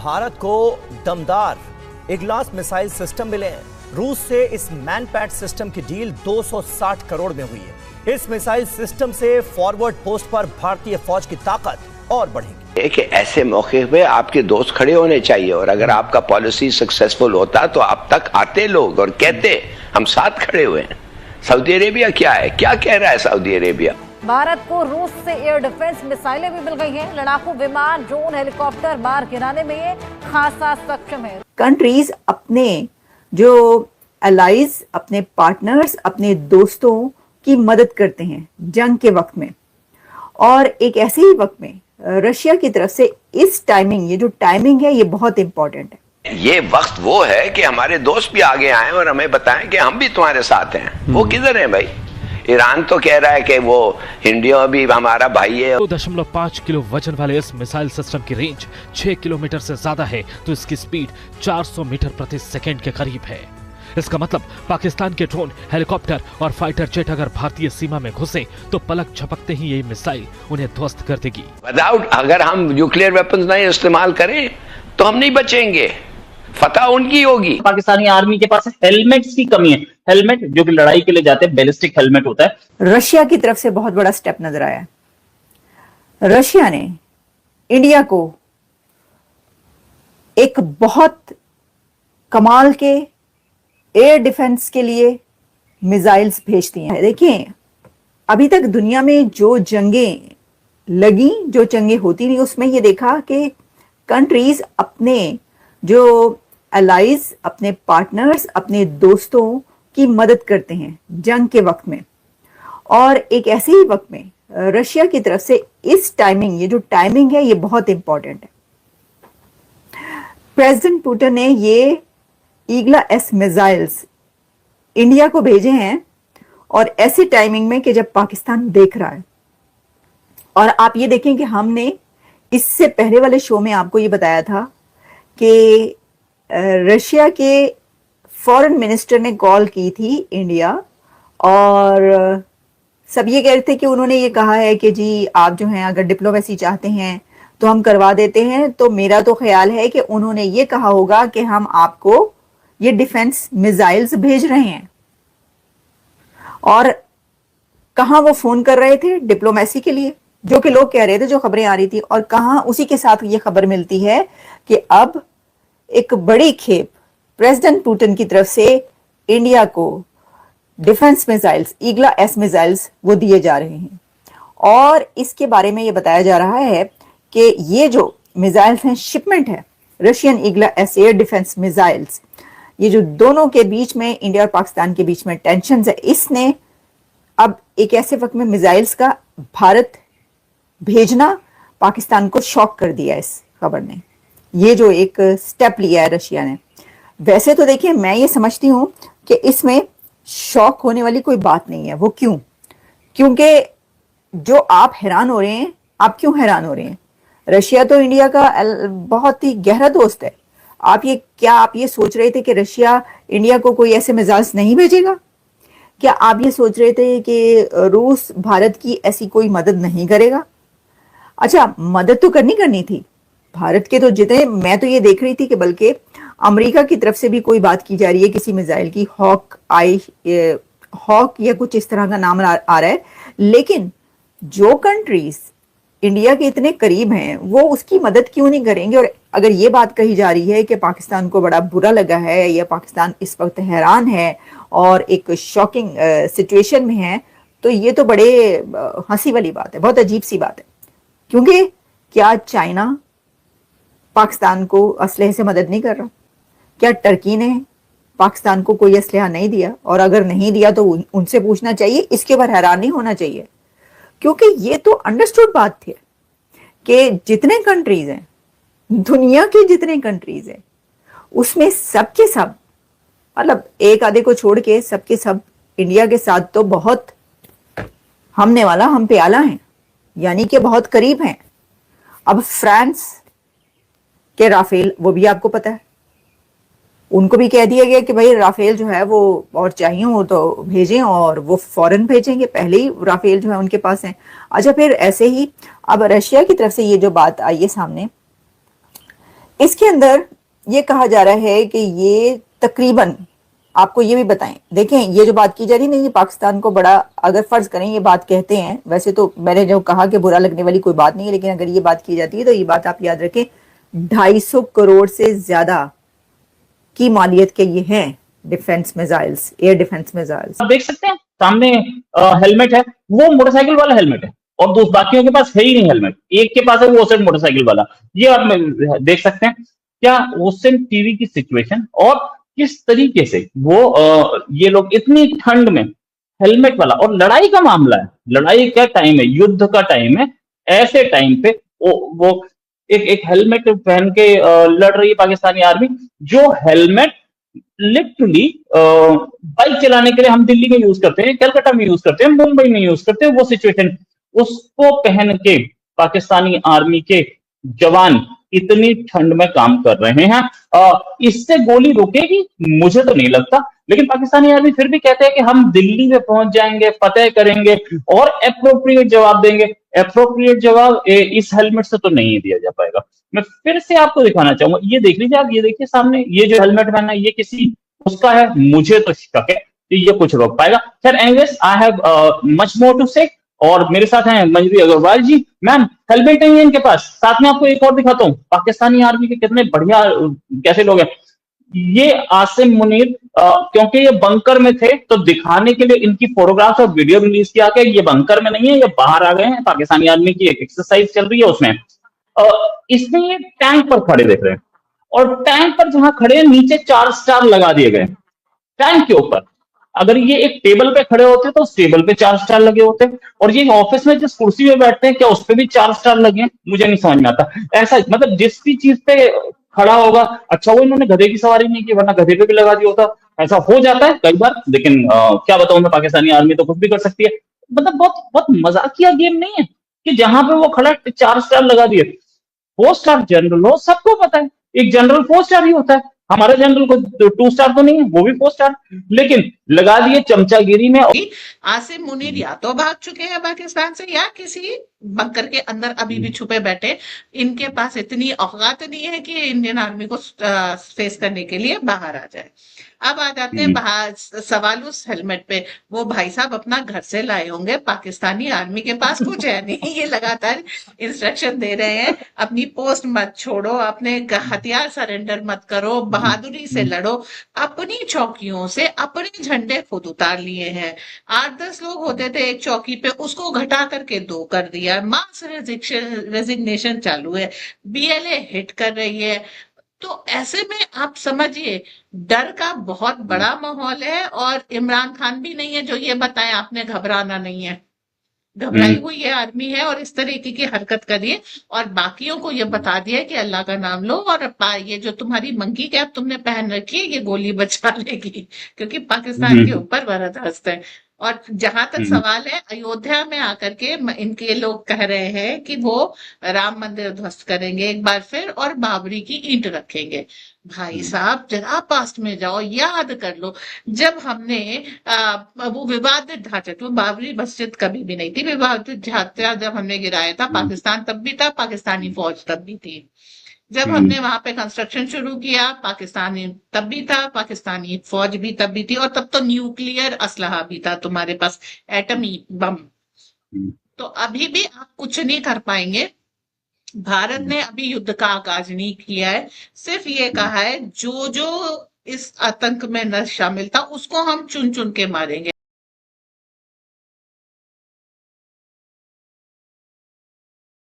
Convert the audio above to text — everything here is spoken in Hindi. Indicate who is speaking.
Speaker 1: भारत को दमदार इग्लास मिसाइल सिस्टम मिले हैं। रूस से इस मैनपैड सिस्टम की डील 260 करोड़ में हुई है। इस मिसाइल सिस्टम से फॉरवर्ड पोस्ट पर भारतीय फौज की ताकत और बढ़ेगी।
Speaker 2: कि ऐसे मौके पे आपके दोस्त खड़े होने चाहिए, और अगर आपका पॉलिसी सक्सेसफुल होता तो अब तक आते लोग और कहते हम साथ खड़े हुए हैं। सऊदी अरेबिया क्या है, क्या कह रहा है सऊदी अरेबिया?
Speaker 3: भारत को रूस से एयर डिफेंस मिसाइलें भी मिल गई हैं। लड़ाकू विमान, ड्रोन, हेलीकॉप्टर मार गिराने में ये खासा सक्षम है।
Speaker 4: कंट्रीज अपने जो अलाइज, अपने पार्टनर्स, अपने दोस्तों की मदद करते हैं जंग के वक्त में, और एक ऐसे ही वक्त में रशिया की तरफ से इस टाइमिंग, ये जो टाइमिंग है, ये बहुत इंपॉर्टेंट है।
Speaker 2: ये वक्त वो है कि हमारे दोस्त भी आगे आए और हमें बताएं कि हम भी तुम्हारे साथ हैं। वो किधर है भाई? ईरान तो कह रहा है कि वो इंडिया भी हमारा भाई है।
Speaker 5: 2.5 किलो वजन वाले इस मिसाइल सिस्टम की रेंज 6 किलोमीटर से ज्यादा है, तो इसकी स्पीड 400 मीटर प्रति सेकंड के करीब है। इसका मतलब पाकिस्तान के ड्रोन, हेलीकॉप्टर और फाइटर जेट अगर भारतीय सीमा में घुसे तो पलक झपकते ही ये मिसाइल उन्हें ध्वस्त कर देगी।
Speaker 2: विदाउट, अगर हम न्यूक्लियर वेपन्स नहीं इस्तेमाल करें तो हम नहीं बचेंगे, फतह उनकी होगी।
Speaker 6: पाकिस्तानी आर्मी के पास हेलमेट्स की कमी है। हेलमेट जो कि लड़ाई के लिए जाते हैं, बैलिस्टिक हेलमेट होता है।
Speaker 4: रशिया की तरफ से बहुत बड़ा स्टेप नजर आया। रशिया ने इंडिया को एक बहुत कमाल के एयर डिफेंस के लिए मिसाइल्स भेज दिए हैं। देखिए, अभी तक दुनिया में जो जंगें लगी, जो जंगें होती नहीं, उसमें ये देखा कि कंट्रीज अपने जो अलाइज, अपने पार्टनर्स, अपने दोस्तों की मदद करते हैं जंग के वक्त में, और एक ऐसे ही वक्त में रशिया की तरफ से इस टाइमिंग, ये जो टाइमिंग है, ये बहुत इंपॉर्टेंट है। प्रेसिडेंट पुतिन ने ये ईगला एस मिसाइल्स इंडिया को भेजे हैं, और ऐसी टाइमिंग में कि जब पाकिस्तान देख रहा है। और आप ये देखें कि हमने इससे पहले वाले शो में आपको ये बताया था कि रशिया के फॉरेन मिनिस्टर ने कॉल की थी इंडिया, और सब ये कह रहे थे कि उन्होंने ये कहा है कि जी आप जो हैं अगर डिप्लोमेसी चाहते हैं तो हम करवा देते हैं। तो मेरा तो ख्याल है कि उन्होंने ये कहा होगा कि हम आपको ये डिफेंस मिसाइल्स भेज रहे हैं। और कहां वो फोन कर रहे थे डिप्लोमेसी के लिए, जो कि लोग कह रहे थे, जो खबरें आ रही थी, और कहां उसी के साथ ये खबर मिलती है कि अब एक बड़ी खेप प्रेसिडेंट पुतिन की तरफ से इंडिया को डिफेंस मिसाइल्स, ईगला एस मिसाइल्स वो दिए जा रहे हैं। और इसके बारे में ये बताया जा रहा है कि ये जो मिसाइल्स हैं, शिपमेंट है Russian Igla S air defence missiles. ये जो दोनों के बीच में, इंडिया और पाकिस्तान के बीच में टेंशन है, इसने अब एक ऐसे वक्त में मिसाइल्स का भारत भेजना पाकिस्तान को शॉक कर दिया। इस खबर ने ये जो एक स्टेप लिया है रशिया ने, वैसे तो देखिए मैं ये समझती हूं कि इसमें शॉक होने वाली कोई बात नहीं है। वो क्यों? क्योंकि जो आप हैरान हो रहे हैं, आप क्यों हैरान हो रहे हैं? रशिया तो इंडिया का बहुत ही गहरा दोस्त है। आप ये सोच रहे थे कि रशिया इंडिया को कोई ऐसे मिसाइल्स नहीं भेजेगा? क्या आप ये सोच रहे थे कि रूस भारत की ऐसी कोई मदद नहीं करेगा? अच्छा, मदद तो करनी थी भारत के, तो जितने, मैं तो ये देख रही थी कि बल्कि अमेरिका की तरफ से भी कोई बात की जा रही है किसी मिसाइल की, हॉक या कुछ इस तरह का नाम आ रहा है। लेकिन जो कंट्रीज इंडिया के इतने करीब हैं, वो उसकी मदद क्यों नहीं करेंगे? और अगर ये बात कही जा रही है कि पाकिस्तान को बड़ा बुरा लगा है, या पाकिस्तान इस वक्त हैरान है और एक शॉकिंग सिचुएशन में है, तो ये तो बड़े हंसी वाली बात है, बहुत अजीब सी बात है। क्योंकि क्या चाइना पाकिस्तान को असलहे से मदद नहीं कर रहा? क्या टर्की ने पाकिस्तान को कोई असलहा नहीं दिया? और अगर नहीं दिया तो उनसे पूछना चाहिए, इसके ऊपर हैरान नहीं होना चाहिए। क्योंकि ये तो अंडरस्टूड बात थी कि जितने कंट्रीज हैं, दुनिया के जितने कंट्रीज हैं, उसमें सबके सब, मतलब एक आधे को छोड़ के सबके सब इंडिया के साथ तो बहुत हमने वाला, हम पे आला हैं, यानी कि बहुत करीब हैं। अब फ्रांस के राफेल, वो भी आपको पता है, उनको भी कह दिया गया कि भाई राफेल जो है वो और चाहिए हो तो भेजें, और वो फौरन भेजेंगे। पहले ही राफेल जो है उनके पास हैं। अच्छा, फिर ऐसे ही अब रशिया की तरफ से ये जो बात आई है सामने इसके अंदर ये कहा जा रहा है कि ये तकरीबन, आपको ये भी बताएं, देखें ये जो बात की जा रही है ना, ये पाकिस्तान को बड़ा, अगर फर्ज करें ये बात कहते हैं, वैसे तो मैंने जो कहा कि बुरा लगने वाली कोई बात नहीं है, लेकिन अगर ये बात की जाती है तो ये बात आप याद रखें, 250 करोड़ से ज्यादा की मालियत के ये हैं defence missiles, air defence missiles.
Speaker 6: आप देख सकते हैं सामने हेलमेट है, वो मोटरसाइकिल वाला हेलमेट है, और दो बाकियों के पास है ही नहीं हेलमेट, एक के पास है वो सिर्फ मोटरसाइकिल वाला। ये आप देख सकते हैं क्या ओशन टीवी की सिचुएशन, और किस तरीके से वो ये लोग इतनी ठंड में हेलमेट वाला, और लड़ाई का मामला है, लड़ाई का टाइम है, युद्ध का टाइम है, ऐसे टाइम पे वो एक हेलमेट पहन के लड़ रही है पाकिस्तानी आर्मी, जो हेलमेट लिटरली बाइक चलाने के लिए हम दिल्ली में यूज करते हैं, कलकत्ता में यूज करते हैं, मुंबई में यूज करते हैं, वो सिचुएशन, उसको पहन के पाकिस्तानी आर्मी के जवान इतनी ठंड में काम कर रहे हैं। इससे गोली रुकेगी मुझे तो नहीं लगता, लेकिन पाकिस्तानी आर्मी फिर भी कहते हैं कि हम दिल्ली में पहुंच जाएंगे, फतेह करेंगे और एप्रोप्रिएट जवाब देंगे। एप्रोप्रिएट जवाब इस हेलमेट से तो नहीं दिया जा पाएगा। मैं फिर से आपको दिखाना चाहूंगा, ये देख लीजिए आप, ये देखिए सामने ये जो हेलमेट पहना है, ये किसी उसका है, मुझे तो शक है कि ये कुछ रोक पाएगा। Sir anyways I have much more to say, और मेरे साथ हैं मंजरी अग्रवाल जी। मैम हेलमेट नहीं है इनके पास, साथ में आपको एक और दिखाता हूँ, पाकिस्तानी आर्मी के कितने बढ़िया कैसे लोग हैं। ये आसिम मुनीर, क्योंकि ये बंकर में थे तो दिखाने के लिए इनकी फोटोग्राफ्स और वीडियो रिलीज किया कि ये बंकर में नहीं है, ये बाहर आ गए हैं, पाकिस्तानी आर्मी की एक एक्सरसाइज चल रही है उसमें। इसमें ये टैंक पर खड़े देख रहे हैं, और टैंक पर जहां खड़े हैं नीचे 4 स्टार लगा दिए गए टैंक के ऊपर। अगर ये एक टेबल पे खड़े होते तो उस टेबल पे 4 स्टार लगे होते, और ये ऑफिस में जिस कुर्सी में बैठते हैं क्या उस पे भी 4 स्टार लगे हैं, मुझे नहीं समझ में आता। ऐसा मतलब जिस भी चीज पे खड़ा होगा, अच्छा वो इन्होंने गधे की सवारी नहीं की, वरना गधे पे भी लगा दिया होता। ऐसा हो जाता है कई बार, लेकिन क्या बताऊं मैं, पाकिस्तानी आर्मी तो कुछ भी कर सकती है। मतलब बहुत बहुत मजाकिया गेम नहीं है कि जहां पे वो खड़ा 4 स्टार लगा दिए। 4 स्टार जनरल हो, सबको पता है, एक जनरल 4 स्टार ही होता है, हमारा जनरल को 2 स्टार तो नहीं है, वो भी 4 स्टार, लेकिन लगा दिए चमचागिरी में।
Speaker 7: आसिम मुनीर या तो भाग चुके हैं पाकिस्तान से, या किसी बंकर के अंदर अभी भी छुपे बैठे। इनके पास इतनी औकात नहीं है कि इंडियन आर्मी को फेस करने के लिए बाहर आ जाए। अब आ जाते हैं बाहर सवाल उस हेलमेट पे। वो भाई साहब अपना घर से लाए होंगे, पाकिस्तानी आर्मी के पास कुछ है नहीं, ये लगातार इंस्ट्रक्शन दे रहे हैं, अपनी पोस्ट मत छोड़ो, अपने हथियार सरेंडर मत करो, बहादुरी से लड़ो। अपनी चौकियों से अपने झंडे खुद उतार लिए हैं। 8-10 लोग होते थे एक चौकी पे, उसको घटा करके 2 कर दिया। मास रेजिग्नेशन चालू है, BLA हिट कर रही है। तो ऐसे में आप समझिए डर का बहुत बड़ा माहौल है, और इमरान खान भी नहीं है जो ये बताए आपने घबराना नहीं है। घबराई हुई ये आर्मी है और इस तरीके की हरकत करिए, और बाकियों को ये बता दिया कि अल्लाह का नाम लो, और ये जो तुम्हारी मंकी कैप तुमने पहन रखी है ये गोली बचा लेगी, क्योंकि पाकिस्तान के ऊपर बर्दाश्त है। और जहां तक सवाल है, अयोध्या में आकर के इनके लोग कह रहे हैं कि वो राम मंदिर ध्वस्त करेंगे एक बार फिर, और बाबरी की ईंट रखेंगे। भाई साहब जरा पास्ट में जाओ, याद कर लो जब हमने वो विवादित ढांचे, तो बाबरी मस्जिद कभी भी नहीं थी, विवादित ढांचा जब हमने गिराया था, पाकिस्तान तब भी था, पाकिस्तानी फौज तब भी थी। जब हमने वहां पे कंस्ट्रक्शन शुरू किया, पाकिस्तानी तब भी था, पाकिस्तानी फौज भी तब भी थी, और तब तो न्यूक्लियर असलहा भी था तुम्हारे पास, एटमी बम। तो अभी भी आप कुछ नहीं कर पाएंगे। भारत ने अभी युद्ध का आगाज नहीं किया है, सिर्फ ये कहा है जो जो इस आतंक में न शामिल था उसको हम चुन चुन के मारेंगे।